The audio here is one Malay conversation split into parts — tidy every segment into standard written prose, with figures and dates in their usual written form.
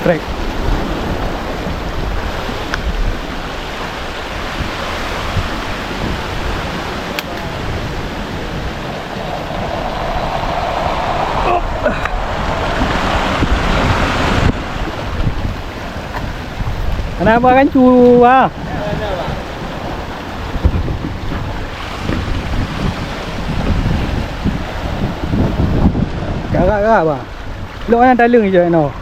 trek. Kenapa kan cuba? Gak apa? Lo yang dalung je no.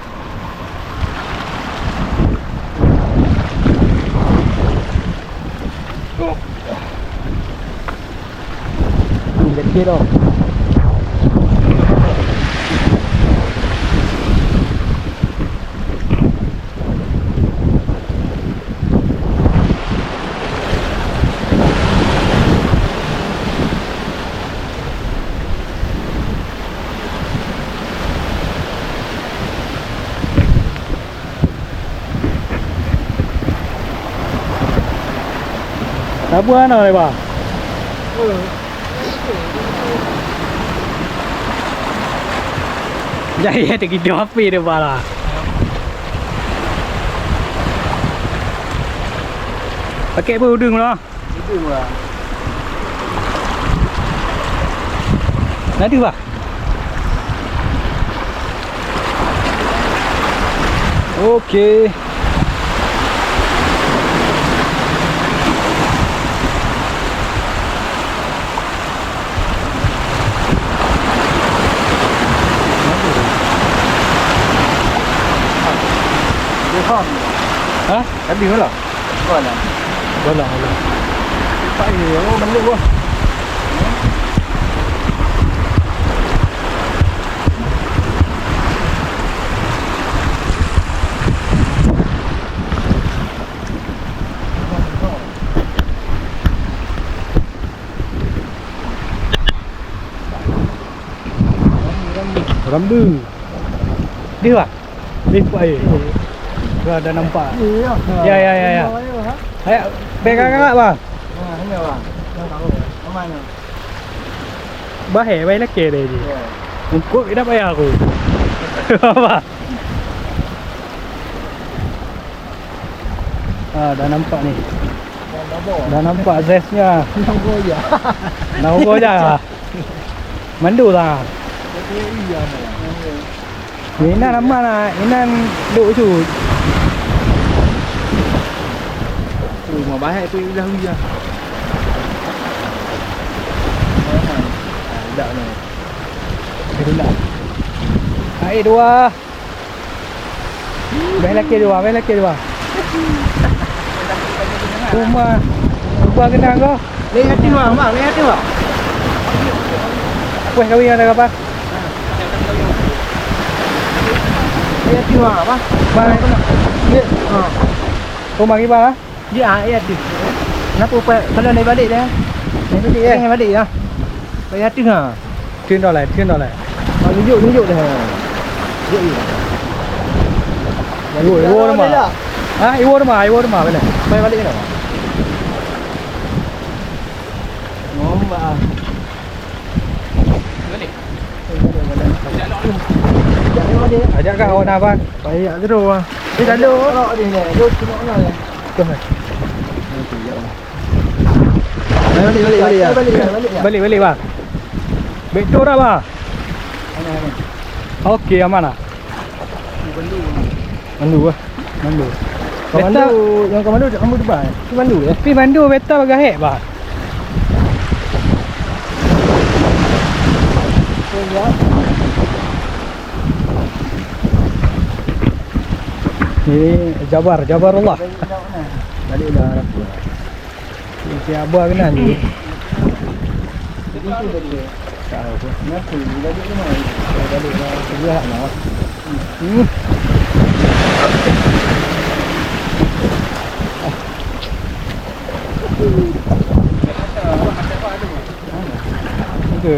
Jadi tu. Apa ana ni ba? Jadi ada kita api dia bala. Pakai apa udung lah? Udung lah. Nanti ba? Okey. Hả? Cái gì nữa là? Gọi là. Gọi là. Tại vì nó bắn được quá. Rambu. Dia tak? Lipat air. Dah nampak. Ya. Ayo, pegang kakak bang. Ini bang. Yang tahu. Mana? Bahaya baik lagi dia ni. Untuk kita payah aku. Apa? Dah nampak ni. Dah nampak zestnya. Nampak je. Mandu lah. Ini nama lah. Ini duk cu. Mà bahaya tu dah hujan. Dak ni. Dah. Air dua. Baik lagi dua. Rumah kenang kau. Lihat hati bang, lihat hati bang. Weh kau yang ada apa? Lihat hati bang, apa? Bang. Ni. Rumah gimana? Dia lihat hati. Kenapa kalau naik balik dah? Naik balik dah. Lihat hati ha. Trên đó lại. Tunjuk dah. Tunjuk. Iwo dah mah. Ha, iwo dah mah balik. Main balik dah. Ngomong Ajak kau kawan abang. Baik terus ah. Dia dah lok dia ni. Duduk tengok mana ni. Jom. Balik bang. Betul dah bang. Okey aman ah. Mandu. Beta yang kau mandu kamu depan. Tu mandu ya. Tapi mandu beta bagah hek bang. Ini Jabarullah. Baliklah Arab. Si Abah kena ni. Jadi tu tadi. Tahu apa. Nanti balik ke mana? Baliklah sebelah nak. Itu.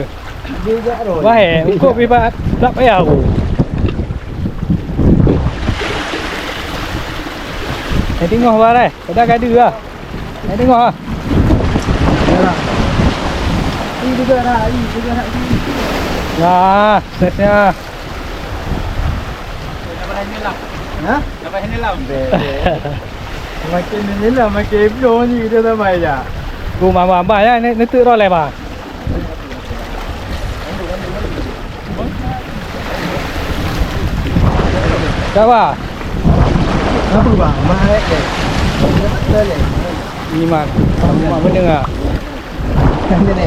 Dia dah roh. Baik, kau bibat tak payah aku. Tengok barang. Dah gaduh lah. Tengok ah. Ini juga nak ini. Nah, setnya. Ha? Sampai sini lah. Makin ni lah makin blow ni kita sampai dah. Gu mama ya ni tu ro le ba. Siapa? Apa bang? Mahal ke? Betul le. Iman. Mak mendengar. Kan ni.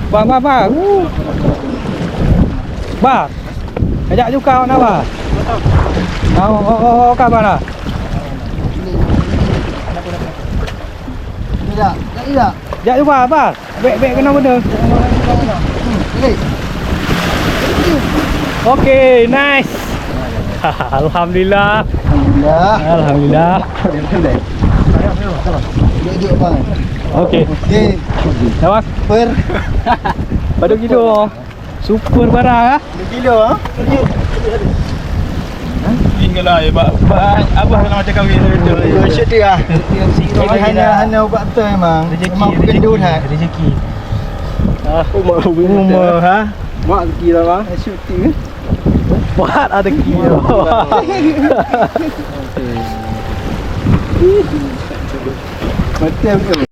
Bang. Bang. Ajak juga awak nak ba? Oh, kabar lah. Tidak, tidak. Ajak juga apa? Bek kena benda. Ni. Okey, nice. Alhamdulillah. Alhamdulillah. Alhamdulillah. Duduk bang. Okey. Okey. Nampak? Per. Pada kilo. Super barang ah. Kilo ah. Tinggallah ya, Pak. Abah kalau macam kahwin tu. Syuk dia. Ini hanya ubat tu memang. Memang gendut ha. Rezeki. Umur ha. Mak kira bang. Syuting. Buat ada kilo. Macam tu.